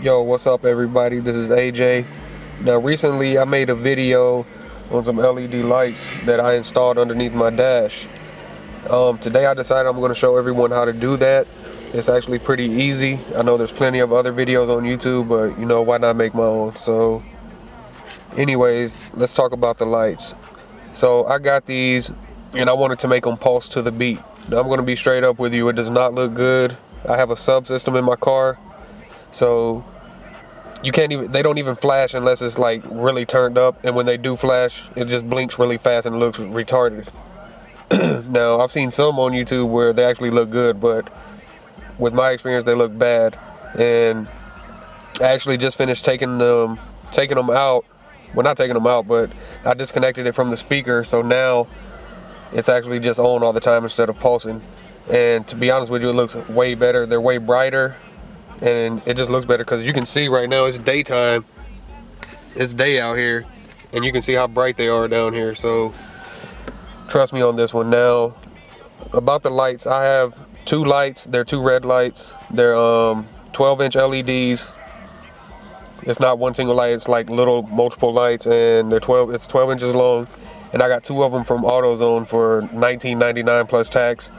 Yo, what's up everybody? This is AJ. Now recently I made a video on some LED lights that I installed underneath my dash. Today I decided I'm going to show everyone how to do that. It's actually pretty easy. I know there's plenty of other videos on YouTube, but you know, why not make my own? So anyways, let's talk about the lights. So I got these and I wanted to make them pulse to the beat. Now I'm going to be straight up with you, it does not look good. I have a subsystem in my car, so they don't even flash unless it's like really turned up, and when they do flash, it just blinks really fast and looks retarded. Now I've seen some on YouTube where they actually look good, but with my experience they look bad. And I actually just finished taking them out. Well, not taking them out, but I disconnected it from the speaker, so now it's actually just on all the time instead of pulsing. And to be honest with you, it looks way better. They're way brighter, and it just looks better because you can see right now it's daytime. It's day out here, and you can see how bright they are down here. So trust me on this one. Now about the lights, I have two lights. They're two red lights. They're 12-inch LEDs. It's not one single light, it's like little multiple lights, and it's 12 inches long, and I got two of them from AutoZone for $19.99 plus tax.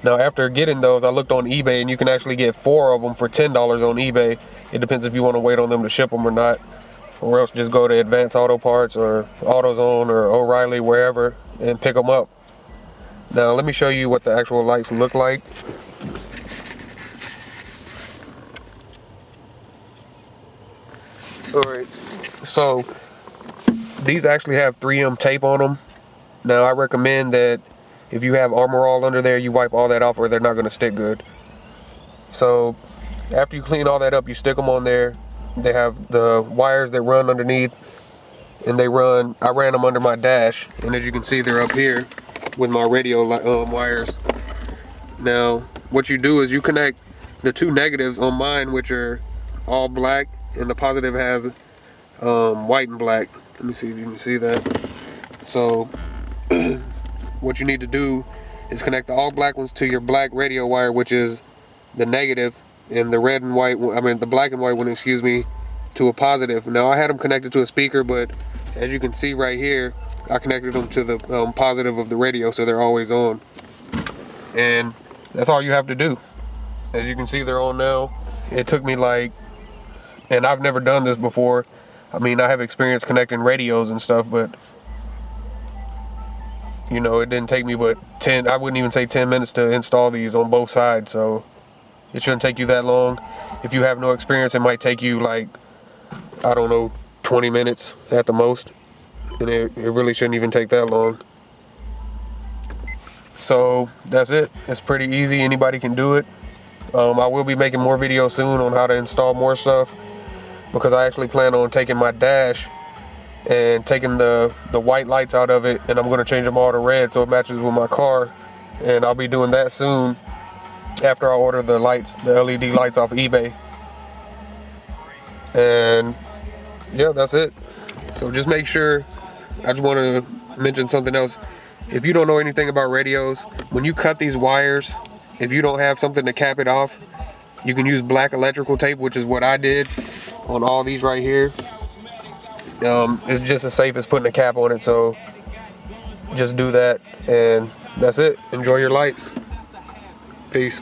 Now after getting those, I looked on eBay, and you can actually get 4 of them for $10 on eBay. It depends if you want to wait on them to ship them or not, or else just go to Advanced Auto Parts or AutoZone or O'Reilly, wherever, and pick them up. Now let me show you what the actual lights look like. Alright, so these actually have 3M tape on them. Now I recommend that if you have Armor All under there, you wipe all that off or they're not going to stick good. So after you clean all that up, you stick them on there. They have the wires that run underneath, and I ran them under my dash, and as you can see, they're up here with my radio wires. Now what you do is you connect the two negatives on mine, which are all black, and the positive has white and black. Let me see if you can see that. So what you need to do is connect the all black ones to your black radio wire, which is the negative, and the red and white, the black and white one, excuse me, to a positive. Now I had them connected to a speaker, but as you can see right here, I connected them to the positive of the radio, so they're always on. And that's all you have to do. As you can see, they're on now. It took me and I've never done this before. I mean, I have experience connecting radios and stuff, but you know, it didn't take me but I wouldn't even say 10 minutes to install these on both sides, so it shouldn't take you that long. If you have no experience, it might take you I don't know, 20 minutes at the most, and it really shouldn't even take that long. So that's it. It's pretty easy. Anybody can do it. I will be making more videos soon on how to install more stuff, because I actually plan on taking my dash and taking the white lights out of it, and I'm going to change them all to red so it matches with my car. And I'll be doing that soon after I order the LED lights off eBay. And yeah, that's it. So just make sure, I just want to mention something else. If you don't know anything about radios, when you cut these wires, if you don't have something to cap it off, you can use black electrical tape, which is what I did on all these right here. It's just as safe as putting a cap on it, so just do that, and that's it. Enjoy your lights. Peace.